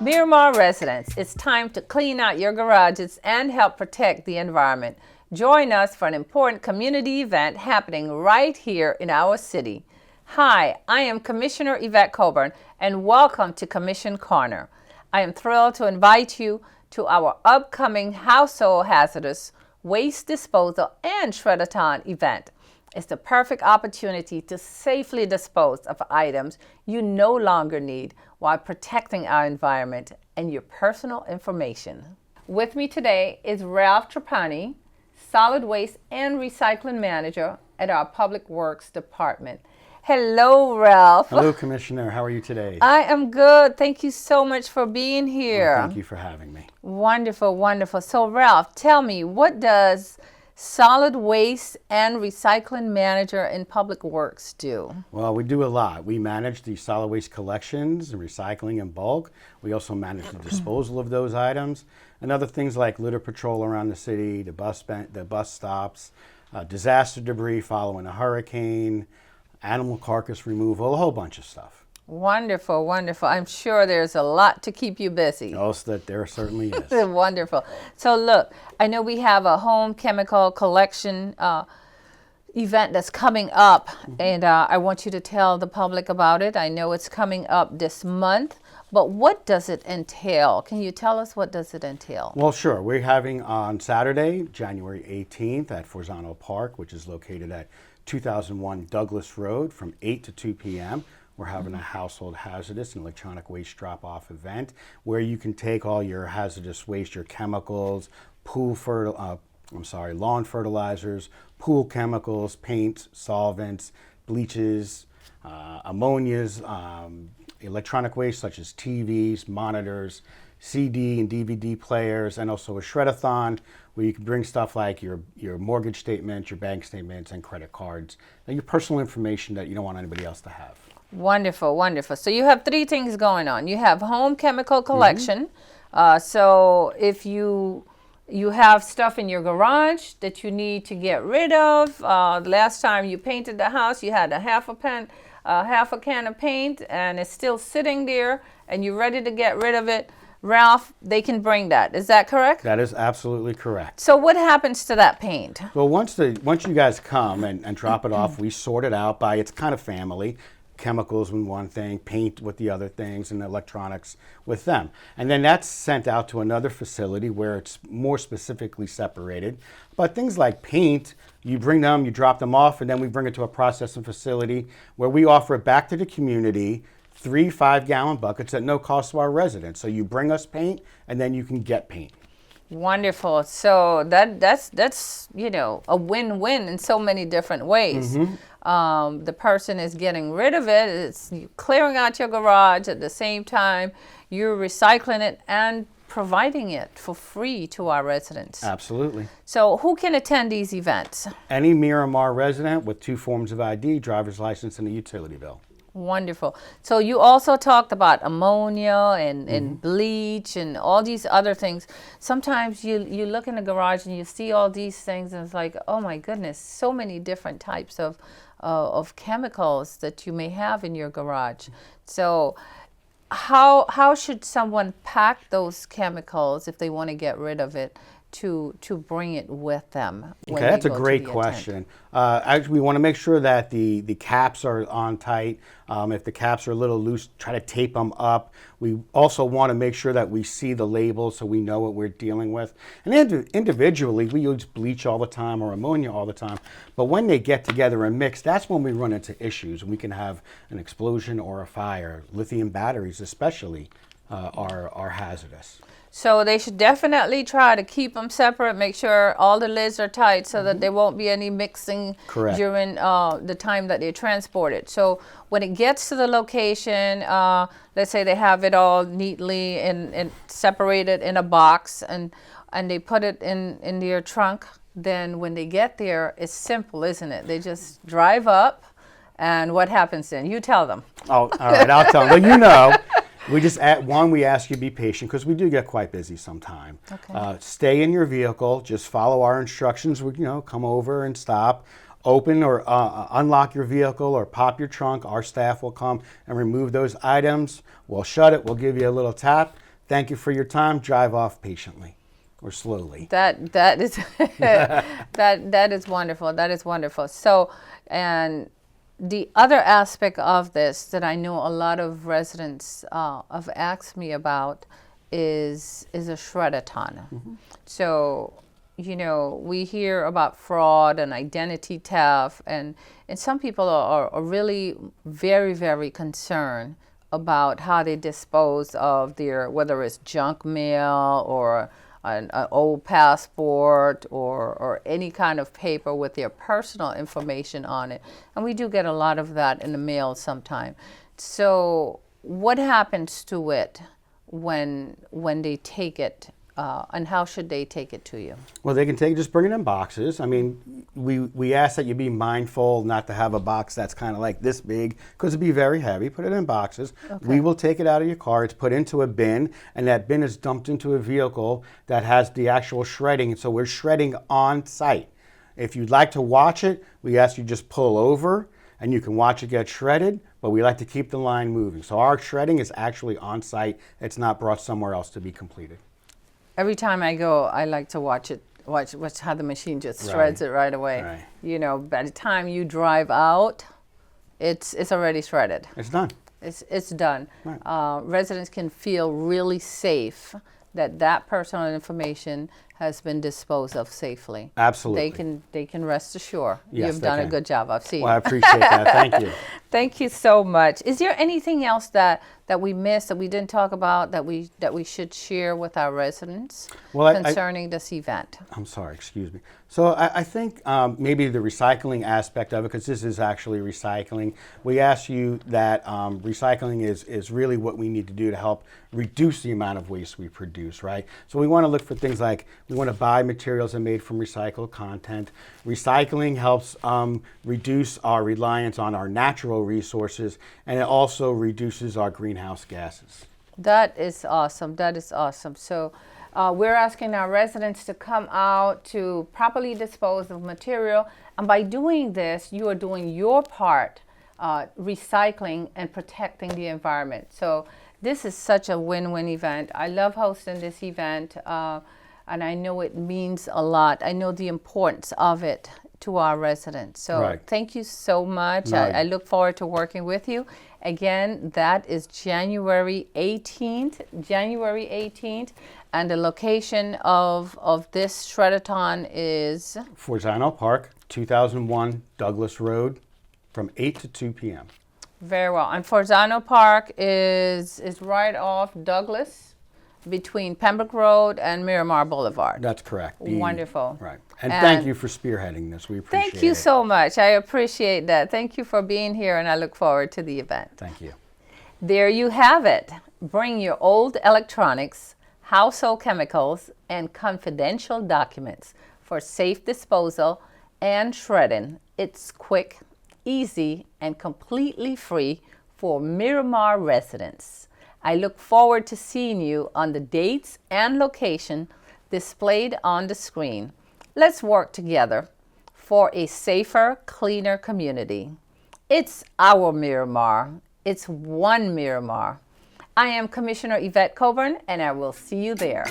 Miramar residents, it's time to clean out your garages and help protect the environment. Join us for an important community event happening right here in our city. Hi, I am Commissioner Yvette Coburn, and welcome to Commission Corner. I am thrilled to invite you to our upcoming Household Hazardous Waste Disposal and Shred-A-Thon event. It's the perfect opportunity to safely dispose of items you no longer need while protecting our environment and your personal information. With me today is Ralph Trapani, Solid Waste and Recycling Manager at our Public Works Department. Hello, Ralph. Hello, Commissioner. How are you today? I am good. Thank you so much for being here. Well, thank you for having me. Wonderful, wonderful. So, Ralph, tell me, what does Solid Waste and Recycling Manager in Public Works do? Well, we do a lot. We manage the solid waste collections and recycling in bulk. We also manage the disposal of those items and other things like litter patrol around the city, the bus stops, disaster debris following a hurricane, animal carcass removal, a whole bunch of stuff. Wonderful, wonderful. I'm sure there's a lot to keep you busy. Oh, that there certainly is. Wonderful. So look, I know we have a home chemical collection event that's coming up, and I want you to tell the public about it. I know it's coming up this month, but what does it entail? Can you tell us what does it entail? Well, sure. We're having on Saturday, January 18th at Forzano Park, which is located at 2001 Douglas Road from 8 to 2 p.m. We're having a household hazardous and electronic waste drop-off event where you can take all your hazardous waste, your chemicals, lawn fertilizers, pool chemicals, paints, solvents, bleaches, ammonias, electronic waste such as TVs, monitors, CD and DVD players, and also a Shred-A-Thon where you can bring stuff like your mortgage statements, your bank statements, and credit cards, and your personal information that you don't want anybody else to have. Wonderful, wonderful. So you have three things going on. You have home chemical collection. So if you have stuff in your garage that you need to get rid of. Last time you painted the house, you had a half a can of paint, and it's still sitting there, and you're ready to get rid of it. Ralph, they can bring that. Is that correct? That is absolutely correct. So what happens to that paint? Well, once you guys come and drop it off, we sort it out by its kind of family. Chemicals with one thing, paint with the other things, and electronics with them. And then that's sent out to another facility where it's more specifically separated. But things like paint, you bring them, you drop them off, and then we bring it to a processing facility where we offer it back to the community, 3 5-gallon buckets at no cost to our residents. So you bring us paint, and then you can get paint. Wonderful. So that's a win-win in so many different ways. The person is getting rid of it. It's clearing out your garage at the same time. You're recycling it and providing it for free to our residents. Absolutely. So who can attend these events? Any Miramar resident with 2 forms of ID, driver's license, and a utility bill. Wonderful. So you also talked about ammonia and bleach and all these other things. Sometimes you look in the garage and you see all these things and it's like, oh my goodness, so many different types of chemicals that you may have in your garage. So how should someone pack those chemicals if they want to get rid of it to bring it with them? Okay, that's a great question. Actually, we want to make sure that the caps are on tight. If the caps are a little loose, try to tape them up. We also want to make sure that we see the labels so we know what we're dealing with. And individually, we use bleach all the time or ammonia all the time. But when they get together and mix, that's when we run into issues. We can have an explosion or a fire. Lithium batteries especially are hazardous. So they should definitely try to keep them separate, make sure all the lids are tight so that there won't be any mixing during the time that they transport it. So when it gets to the location, let's say they have it all neatly and separated in a box and they put it in their trunk, then when they get there, it's simple, isn't it? They just drive up, and what happens then? You tell them. Oh, all right, I'll tell them. Well, we just we ask you to be patient because we do get quite busy sometime. Okay. Stay in your vehicle. Just follow our instructions. Come over and stop. Open or unlock your vehicle or pop your trunk. Our staff will come and remove those items. We'll shut it. We'll give you a little tap. thank you for your time. Drive off patiently or slowly. That is that is wonderful. That is wonderful. So, and the other aspect of this that I know a lot of residents have asked me about is a Shred-A-Thon. So, you know, we hear about fraud and identity theft, and some people are really very, very concerned about how they dispose of their, whether it's junk mail or an old passport or any kind of paper with their personal information on it. And we do get a lot of that in the mail sometime. So what happens to it when they take it, and how should they take it to you? Well, they can just bring it in boxes. I mean, we ask that you be mindful not to have a box that's kind of like this big, because it'd be very heavy. Put it in boxes. Okay. We will take it out of your car. It's put into a bin, and that bin is dumped into a vehicle that has the actual shredding. So we're shredding on site. If you'd like to watch it, we ask you just pull over, and you can watch it get shredded, but we like to keep the line moving. So our shredding is actually on site. It's not brought somewhere else to be completed. Every time I go, I like to watch how the machine just shreds it right away. Right. You know, by the time you drive out, it's already shredded. It's done. It's done. Right. Residents can feel really safe that personal information has been disposed of safely. Absolutely. They can rest assured. Yes, You've done a good job. I've seen. Well, I appreciate that. Thank you. Thank you so much. Is there anything else that we missed, that we didn't talk about, that we should share with our residents concerning this event? I'm sorry, excuse me. So I think maybe the recycling aspect of it, because this is actually recycling. We ask you that recycling is really what we need to do to help reduce the amount of waste we produce, right? So we want to look for things like, we want to buy materials that are made from recycled content. Recycling helps reduce our reliance on our natural resources, and it also reduces our greenhouse gases. That is awesome. That is awesome. So we're asking our residents to come out to properly dispose of material. And by doing this, you are doing your part, recycling and protecting the environment. So this is such a win-win event. I love hosting this event, and I know it means a lot. I know the importance of it to our residents. So Thank you so much. I look forward to working with you. Again, that is January 18th, and the location of this Shred-A-Thon is? Forzano Park, 2001 Douglas Road, from 8 to 2 p.m. Very well. And Forzano Park is right off Douglas, between Pembroke Road and Miramar Boulevard. That's correct. Wonderful. Right. And thank you for spearheading this. We appreciate it. Thank you so much. I appreciate that. Thank you for being here, and I look forward to the event. Thank you. There you have it. Bring your old electronics, household chemicals, and confidential documents for safe disposal and shredding. It's quick, easy, and completely free for Miramar residents. I look forward to seeing you on the dates and location displayed on the screen. Let's work together for a safer, cleaner community. It's our Miramar. It's one Miramar. I am Commissioner Yvette Coburn, and I will see you there.